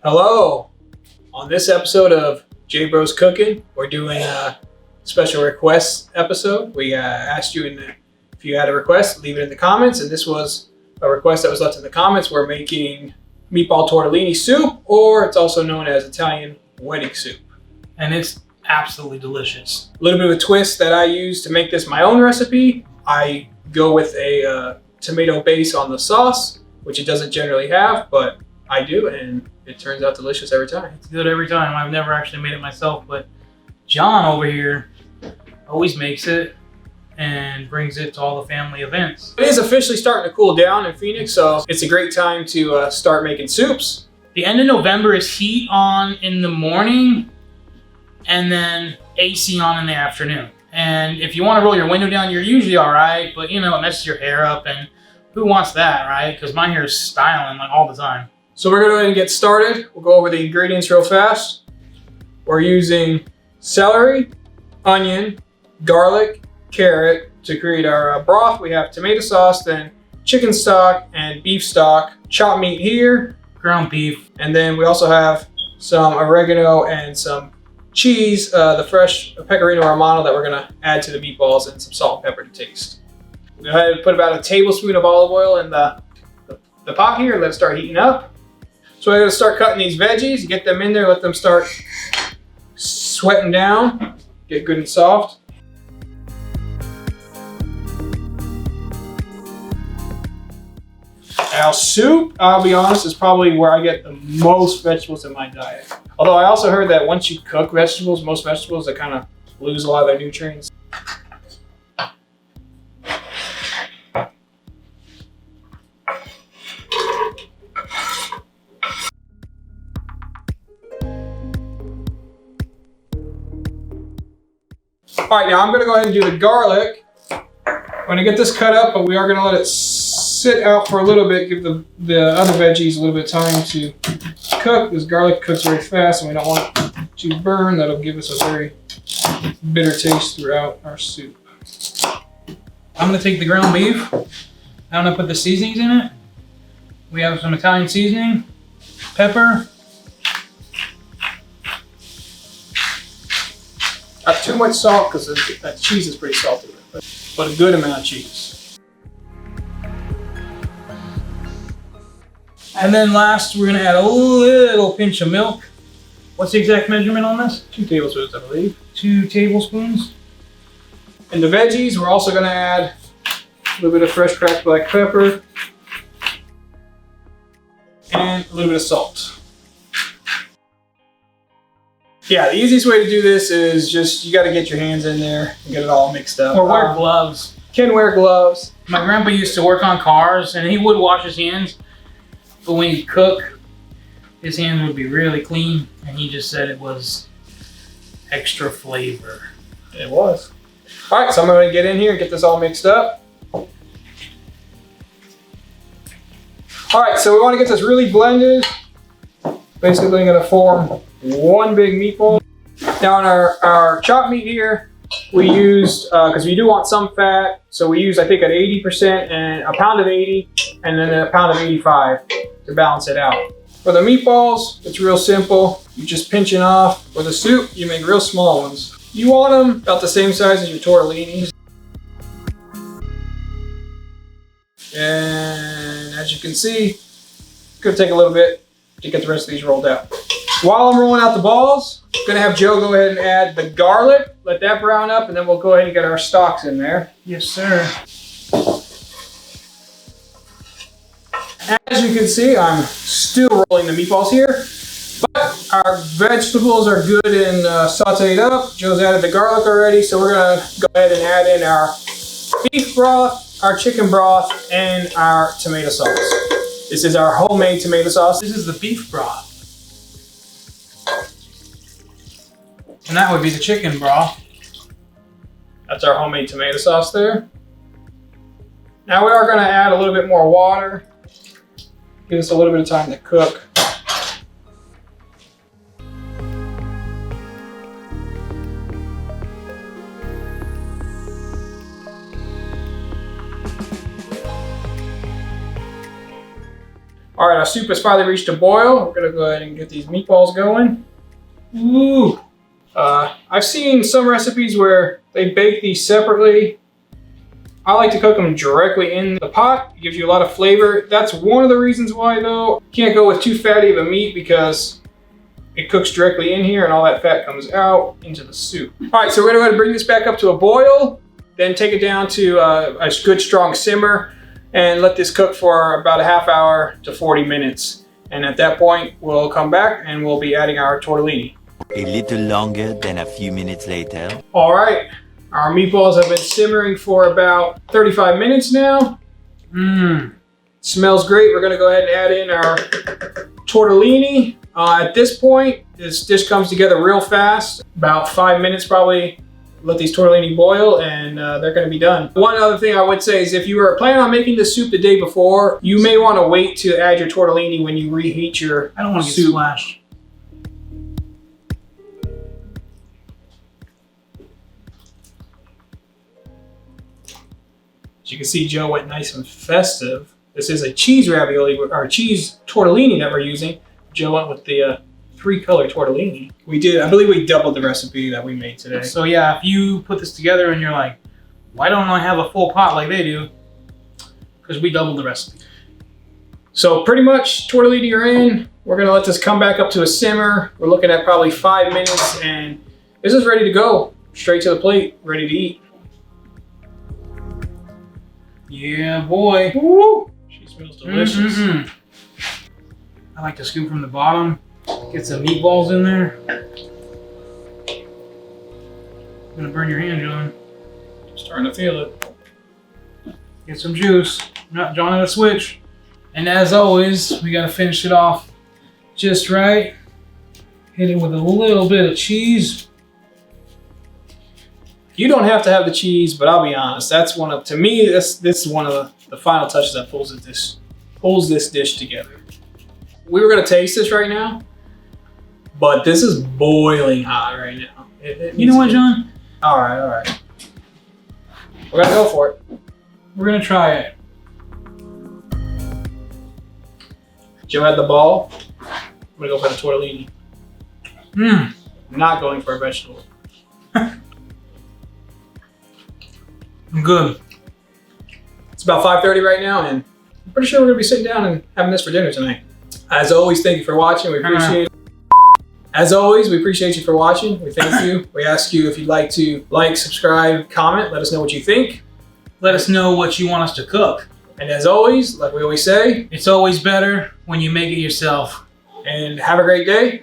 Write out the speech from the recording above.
Hello! On this episode of J Bros Cooking, we're doing a special request episode. We asked you if you had a request, leave it in the comments, and this was a request that was left in the comments. We're making meatball tortellini soup, or it's also known as Italian wedding soup. And it's absolutely delicious. A little bit of a twist that I use to make this my own recipe. I go with a tomato base on the sauce, which it doesn't generally have, but I do, and it turns out delicious every time. It's good every time. I've never actually made it myself, but John over here always makes it and brings it to all the family events. It is officially starting to cool down in Phoenix, so it's a great time to start making soups. The end of November is heat on in the morning and then AC on in the afternoon. And if you want to roll your window down, you're usually all right, but you know, it messes your hair up, and who wants that, right? Because my hair is styling like all the time. So we're going to go ahead and get started. We'll go over the ingredients real fast. We're using celery, onion, garlic, carrot to create our broth. We have tomato sauce, then chicken stock and beef stock, chopped meat here, Ground beef. and then we also have some oregano and some cheese, the fresh pecorino romano that we're going to add to the meatballs, and some salt and pepper to taste. We'll go ahead and put about a tablespoon of olive oil in the pot here and let it start heating up. So I'm going to start cutting these veggies, get them in there, let them start sweating down, get good and soft. Now soup, I'll be honest, is probably where I get the most vegetables in my diet. Although I also heard that once you cook vegetables, most vegetables, they kind of lose a lot of their nutrients. All right, now I'm gonna go ahead and do the garlic. I'm gonna get this cut up, but we are gonna let it sit out for a little bit, give the other veggies a little bit of time to cook. This garlic cooks very fast and we don't want it to burn. That'll give us a very bitter taste throughout our soup. I'm gonna take the ground beef. I'm gonna put the seasonings in it. We have some Italian seasoning, pepper. Not too much salt because that cheese is pretty salty, but a good amount of cheese. And then last, we're gonna add a little pinch of milk. What's the exact measurement on this? 2 tablespoons, I believe. 2 tablespoons. And the veggies, we're also gonna add a little bit of fresh cracked black pepper and a little bit of salt. Yeah, the easiest way to do this is just, you gotta get your hands in there and get it all mixed up. Or wear gloves. Can wear gloves. My grandpa used to work on cars and he would wash his hands, but when he'd cook, his hands would be really clean, and he just said it was extra flavor. It was. All right, so I'm gonna get in here and get this all mixed up. All right, so we wanna get this really blended. Basically gonna form one big meatball. Now on our chopped meat here, we used, because we do want some fat, so we used I think an 80% and a pound of 80 and then a pound of 85 to balance it out. For the meatballs, it's real simple. You just pinch it off. For the soup, you make real small ones. You want them about the same size as your tortellini. And as you can see, it's gonna take a little bit to get the rest of these rolled out. While I'm rolling out the balls, I'm gonna have Joe go ahead and add the garlic, let that brown up, and then we'll go ahead and get our stalks in there. Yes, sir. As you can see, I'm still rolling the meatballs here, but our vegetables are good and sauteed up. Joe's added the garlic already, so we're gonna go ahead and add in our beef broth, our chicken broth, and our tomato sauce. This is our homemade tomato sauce. This is the beef broth. And that would be the chicken broth. That's our homemade tomato sauce there. Now we are gonna add a little bit more water. Give us a little bit of time to cook. All right, our soup has finally reached a boil. We're gonna go ahead and get these meatballs going. Ooh. I've seen some recipes where they bake these separately. I like to cook them directly in the pot. It gives you a lot of flavor. That's one of the reasons why though. You can't go with too fatty of a meat because it cooks directly in here and all that fat comes out into the soup. All right, so we're gonna go ahead and bring this back up to a boil, then take it down to a good strong simmer and let this cook for about a half hour to 40 minutes. And at that point, we'll come back and we'll be adding our tortellini. A little longer than a few minutes later. All right, our meatballs have been simmering for about 35 minutes now. Smells great. We're gonna go ahead and add in our tortellini. At this point, this dish comes together real fast. About 5 minutes probably. Let these tortellini boil and they're gonna be done. One other thing I would say is if you were planning on making this soup the day before, you may wanna wait to add your tortellini when you reheat your I don't want to get soup. splashed. As you can see, Joe went nice and festive. This is a cheese ravioli, or cheese tortellini that we're using. Joe went with the 3-color tortellini. We did, I believe we doubled the recipe that we made today. So yeah, if you put this together and you're like, why don't I have a full pot like they do? Because we doubled the recipe. So pretty much tortellini are in. We're gonna let this come back up to a simmer. We're looking at probably 5 minutes and this is ready to go. Straight to the plate, ready to eat. Yeah, boy. Woo! She smells delicious. I like to scoop from the bottom, get some meatballs in there. I'm gonna burn your hand, John. Starting to feel it. Get some juice. Not John at a switch. And as always, we gotta finish it off just right. Hit it with a little bit of cheese. You don't have to have the cheese, but I'll be honest. That's one of, to me, this is one of the final touches that pulls this dish together. We were gonna taste this right now, but this is boiling hot right now. You know what, John? All right. We're gonna go for it. We're gonna try it. Joe had the ball. I'm gonna go for the tortellini. I'm not going for a vegetable. I'm good. It's about 5:30 right now, and I'm pretty sure we're gonna be sitting down and having this for dinner tonight. As always, thank you for watching. We appreciate it. As always, we appreciate you for watching. We thank you. We ask you if you'd like to like, subscribe, comment, let us know what you think. Let us know what you want us to cook. And as always, like we always say, It's always better when you make it yourself. and have a great day.